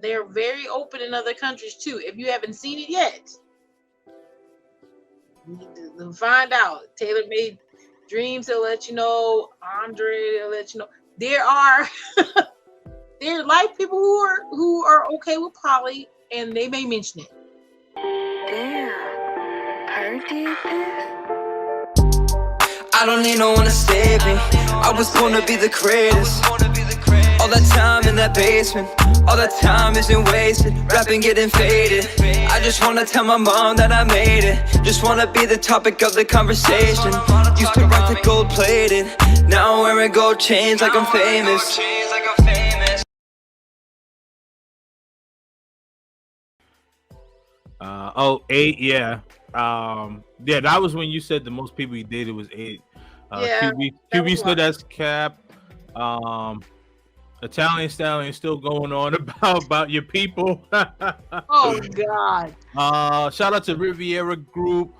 They're very open in other countries too. If you haven't seen it yet, you need to find out. Taylor Made Dreams will let you know. Andre will let you know. There are there are like people who are okay with poly, and they may mention it. Damn, Heard did this? I don't need no one to save me. I was born to be the greatest. All that time in that basement, all that time isn't wasted. Rapping getting faded. I just wanna tell my mom that I made it. Just wanna be the topic of the conversation. Used to rock the gold plated. Now I'm wearing gold chains like I'm famous. Eight, yeah. Yeah, that was when you said the most people you dated was 8. Yeah, QB stood as cap. Italian Stallion still going on about your people. Oh God. Shout out to Riviera Group.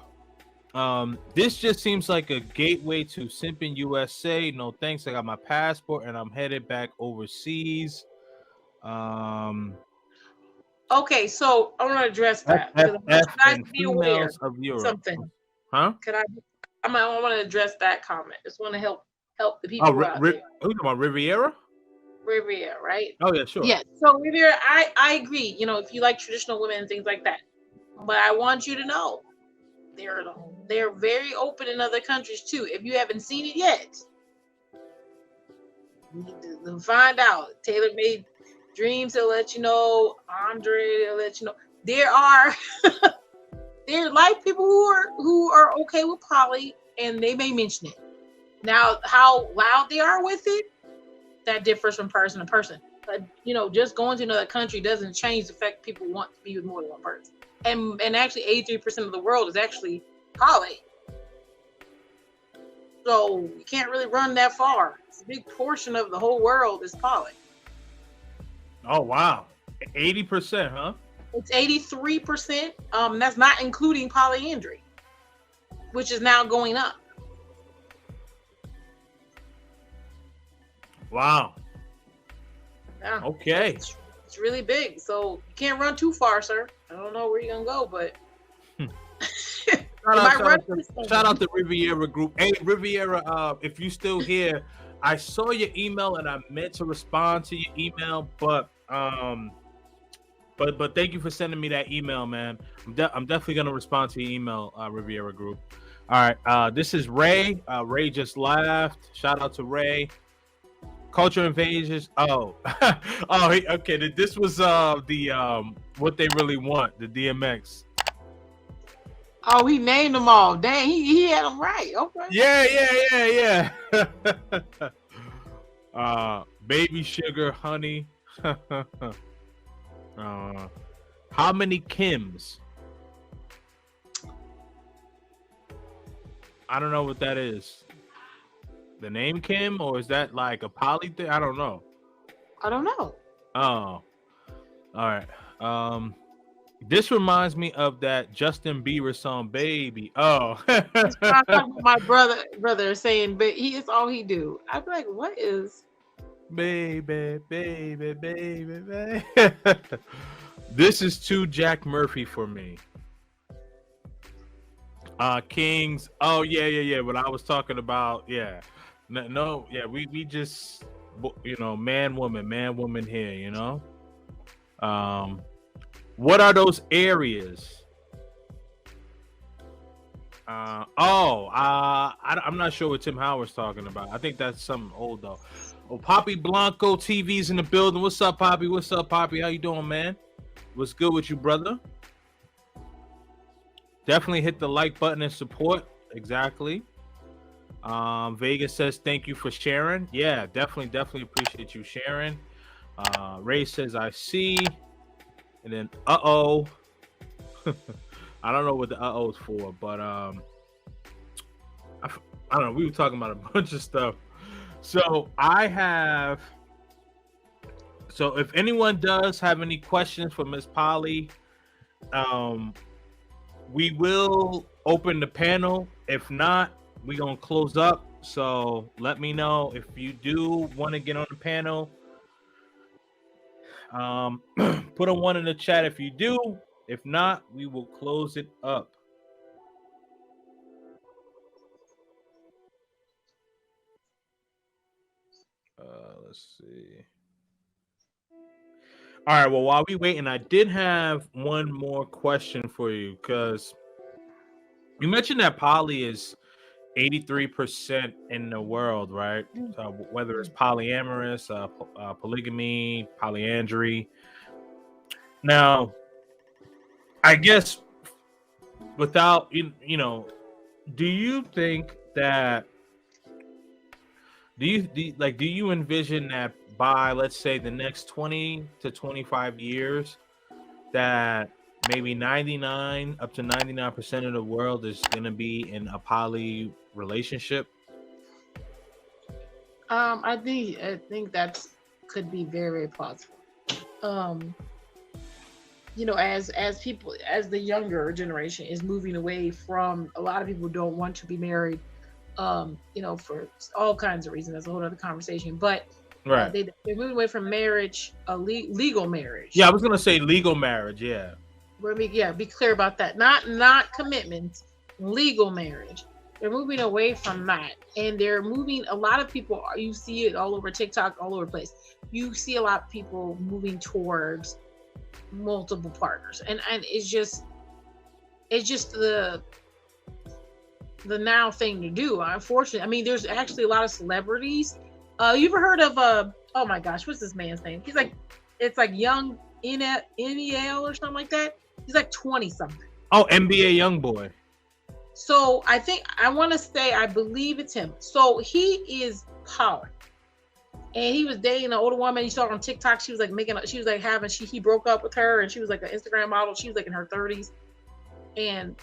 This just seems like a gateway to simping USA. No thanks. I got my passport and I'm headed back overseas. Okay, so I want to address that. I want you guys to be aware of Europe. Something. Huh? I want to address that comment. Just want to help the people out there. Who talking about Riviera? Riviera, right? Oh yeah, sure. Yeah. So Riviera, I agree. You know, if you like traditional women and things like that, but I want you to know they're very open in other countries too. If you haven't seen it yet, you need to find out. Taylor Made Dreams will let you know. Andre will let you know. There are there are like people who are okay with poly, and they may mention it. Now, how loud they are with it, that differs from person to person. But you know, just going to another country doesn't change the fact people want to be with more than one person. And actually 83% of the world is actually poly. So you can't really run that far. It's a big portion of the whole world is poly. Oh wow. 80%, huh? It's 83%. That's not including polyandry, which is now going up. Wow. Yeah. Okay. It's really big. So you can't run too far, sir. I don't know where you're gonna go, but shout out to Riviera Group. Hey Riviera, if you still here, I saw your email and I meant to respond to your email, but thank you for sending me that email, man. I'm definitely gonna respond to your email, Riviera Group. All right, this is Ray. Ray just laughed. Shout out to Ray. Culture Invasions. Oh, okay. This was the what they really want, the DMX. Oh, he named them all. Dang, he had them right. Okay. Yeah. Baby Sugar, Honey. How many Kims? I don't know what that is. The name Kim, or is that like a poly thing? I don't know. I don't know. Oh, all right. This reminds me of that Justin Bieber song, "Baby." Oh, my brother saying, but it's all he do. I'd be like, what is? Baby. This is too Jack Murphy for me. Kings. Oh yeah. What I was talking about, yeah. No, yeah. We just, man, woman here. What are those areas? I'm not sure what Tim Howard's talking about. I think that's something old though. Oh, Poppy Blanco TV's in the building. What's up, Poppy? How you doing, man? What's good with you, brother? Definitely hit the like button and support. Exactly. Vegas says thank you for sharing. Yeah, definitely appreciate you sharing. Ray says I see. And then I don't know what the is for, but I don't know. We were talking about a bunch of stuff. So if anyone does have any questions for Miss Polly, we will open the panel. If not, we're gonna close up. So let me know if you do want to get on the panel. Put a 1 in the chat if you do. If not, we will close it up. Let's see. All right. Well, while we waiting, I did have one more question for you because you mentioned that poly is 83% in the world, right? Whether it's polyamorous, polygamy, polyandry. Now, I guess without do you think that do you envision that by, let's say, the next 20 to 25 years that maybe 99 up to 99% of the world is going to be in a poly relationship? I think that could be very plausible. As people, as the younger generation is moving away from, a lot of people don't want to be married, for all kinds of reasons. That's a whole other conversation. But right, they're moving away from marriage, legal marriage. Yeah, I was gonna say legal marriage. Yeah, be clear about that. Not commitments, legal marriage. They're moving away from that, and they're moving. A lot of people, you see it all over TikTok, all over the place. You see a lot of people moving towards multiple partners, and it's just the now thing to do. Unfortunately, I mean, there's actually a lot of celebrities. You ever heard of oh my gosh, what's this man's name? He's like, it's like young NEL or something like that. He's like 20 something. Oh, NBA young boy. So I believe it's him. So he is poly, and he was dating an older woman. He saw her on TikTok. She was like he broke up with her, and she was like an Instagram model. She was like in her 30s, and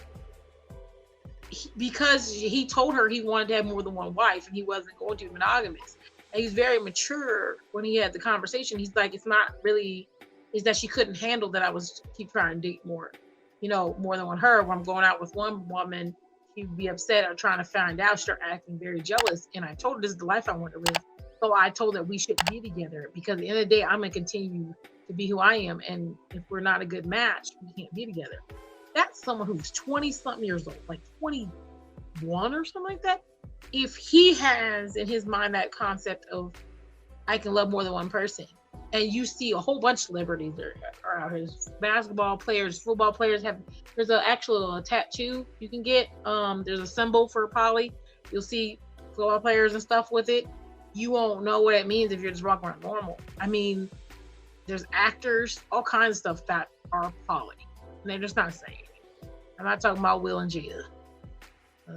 because he told her he wanted to have more than one wife, and he wasn't going to be monogamous. And he's very mature when he had the conversation. He's like, it's that she couldn't handle that I was keep trying to date more than one her. When I'm going out with one woman, she'd be upset or trying to find out, start acting very jealous. And I told her this is the life I want to live. So I told her we shouldn't be together, because at the end of the day, I'm going to continue to be who I am. And if we're not a good match, we can't be together. That's someone who's 20 something years old, like 21 or something like that. If he has in his mind that concept of I can love more than one person, and you see a whole bunch of celebrities are out here, basketball players, football players there's an actual tattoo you can get. There's a symbol for poly. You'll see football players and stuff with it. You won't know what it means if you're just walking around normal. I mean, there's actors, all kinds of stuff that are poly. And they're just not saying it. I'm not talking about Will and Jada.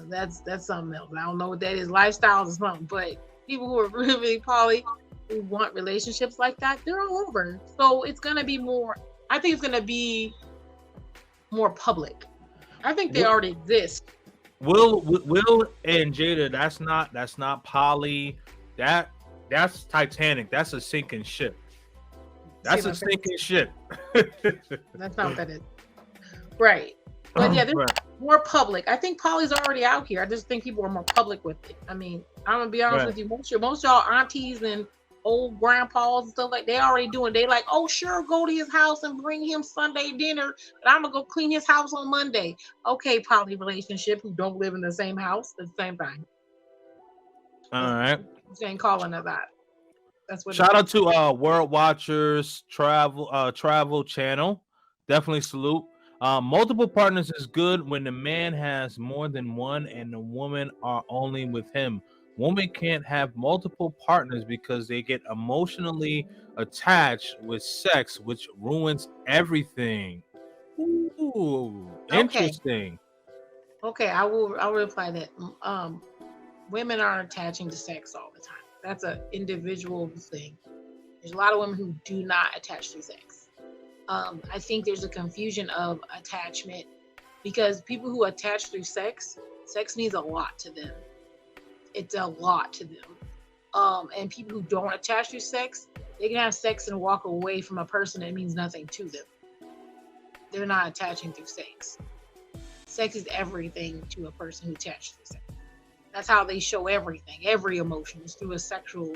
That's something else. I don't know what that is. Lifestyles or something. But people who are really poly, who want relationships like that, they're all over. So it's going to be more, I think it's going to be more public. I think they already exist. Will and Jada, that's not poly. That's Titanic. That's a sinking ship. That's a sinking ship. That's not what that is. Right. But yeah, they're more public. I think poly's already out here. I just think people are more public with it. I mean, I'm gonna be honest with you. Most y'all aunties and old grandpas and stuff like, they already doing. They like, oh sure, go to his house and bring him Sunday dinner, but I'm gonna go clean his house on Monday. Okay, poly relationship who don't live in the same house, the same thing. All right. You ain't calling it that. That's what. Shout out to World Watchers Travel Channel. Definitely salute. Multiple partners is good when the man has more than one and the woman are only with him. Women can't have multiple partners because they get emotionally attached with sex, which ruins everything. Ooh, interesting. Okay, I will reply that. Women are attaching to sex all the time. That's an individual thing. There's a lot of women who do not attach to sex. I think there's a confusion of attachment, because people who attach through sex means a lot to them. It's a lot to them. And people who don't attach through sex, they can have sex and walk away from a person that means nothing to them. They're not attaching through sex. Sex is everything to a person who attaches through sex. That's how they show everything. Every emotion is through a sexual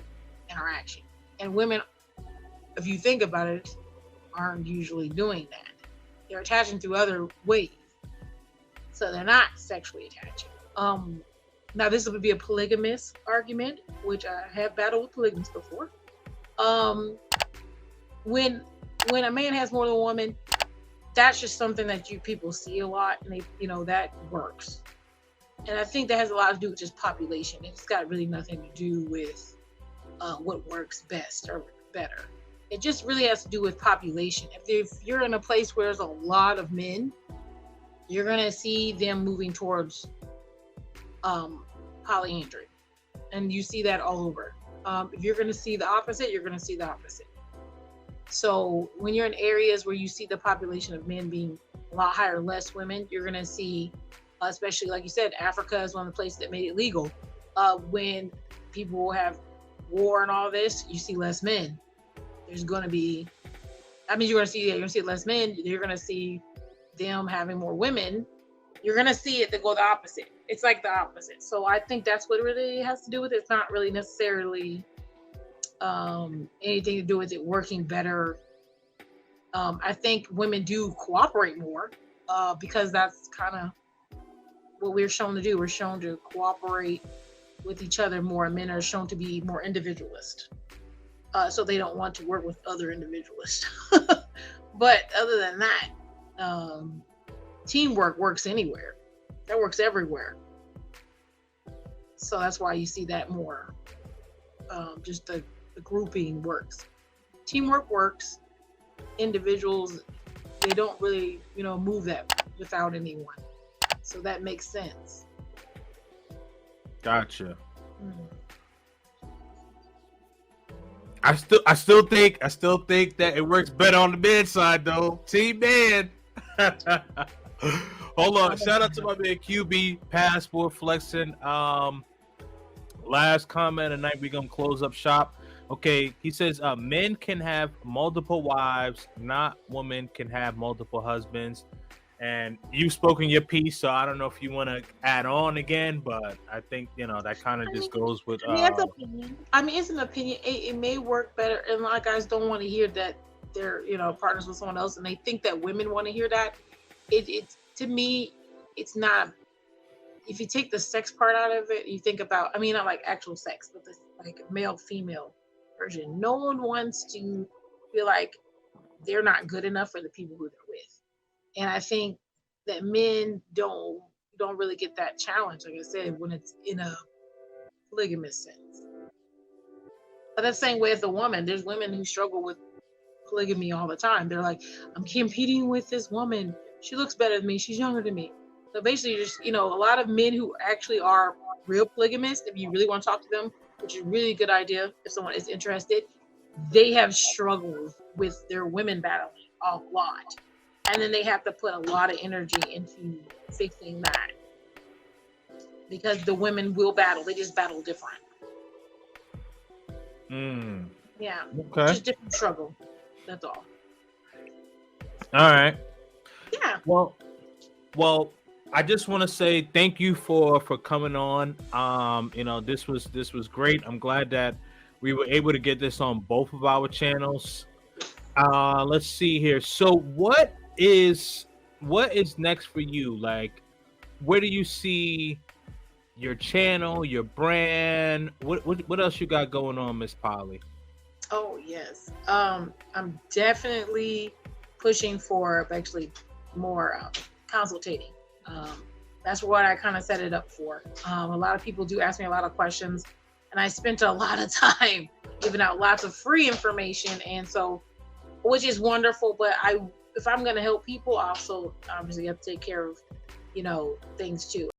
interaction. And women, if you think about it, aren't usually doing that. They're attaching through other ways, so they're not sexually attaching. Now this would be a polygamous argument, which I have battled with polygamists before. When a man has more than a woman, that's just something that people see a lot, and that works. And I think that has a lot to do with just population. It's got really nothing to do with what works best or better. It just really has to do with population. If you're in a place where there's a lot of men, you're gonna see them moving towards polyandry, and you see that all over. If you're gonna see the opposite, you're gonna see the opposite. So when you're in areas where you see the population of men being a lot higher, less women, you're gonna see, especially like you said, Africa is one of the places that made it legal. When people have war and all this, you see less men. There's gonna be, you're gonna see less men. You're gonna see them having more women. You're gonna see it to go the opposite. It's like the opposite. So I think that's what it really has to do with it. It's not really necessarily anything to do with it working better. I think women do cooperate more because that's kind of what we're shown to do. We're shown to cooperate with each other more. Men are shown to be more individualist, so they don't want to work with other individualists. But other than that, teamwork works anywhere. That works everywhere. So that's why you see that more. Just the grouping works. Teamwork works. Individuals, they don't really, move that without anyone. So that makes sense. Gotcha. I still think that it works better on the men's side though. Team man. Hold on. Shout out to my man QB Passport flexing. Last comment of the night, we're gonna close up shop. Okay, he says men can have multiple wives, not women can have multiple husbands. And you've spoken your piece, so I don't know if you want to add on again, but I think that kind of just goes with. It's opinion. It's an opinion. It may work better, and a lot of guys don't want to hear that they're partners with someone else, and they think that women want to hear that. It to me, it's not. If you take the sex part out of it, you think about. Not like actual sex, but this like male-female version. No one wants to feel like they're not good enough for the people who they're with. And I think that men don't really get that challenge, like I said, when it's in a polygamous sense. But that's the same way as a woman. There's women who struggle with polygamy all the time. They're like, I'm competing with this woman. She looks better than me. She's younger than me. So basically, just a lot of men who actually are real polygamists, if you really want to talk to them, which is a really good idea if someone is interested, they have struggled with their women battling a lot. And then they have to put a lot of energy into fixing that. Because the women will battle. They just battle different. Yeah. Okay. Just different struggle. That's all. All right. Yeah. Well, I just want to say thank you for coming on. This was great. I'm glad that we were able to get this on both of our channels. Let's see here. So what is next for you? Like, where do you see your channel, your brand? What else you got going on, Miss Polly? Oh yes. I'm definitely pushing for actually more consultating. That's what I kind of set it up for. A lot of people do ask me a lot of questions, and I spent a lot of time giving out lots of free information, and so, which is wonderful. But if I'm going to help people, I also obviously have to take care of, things too.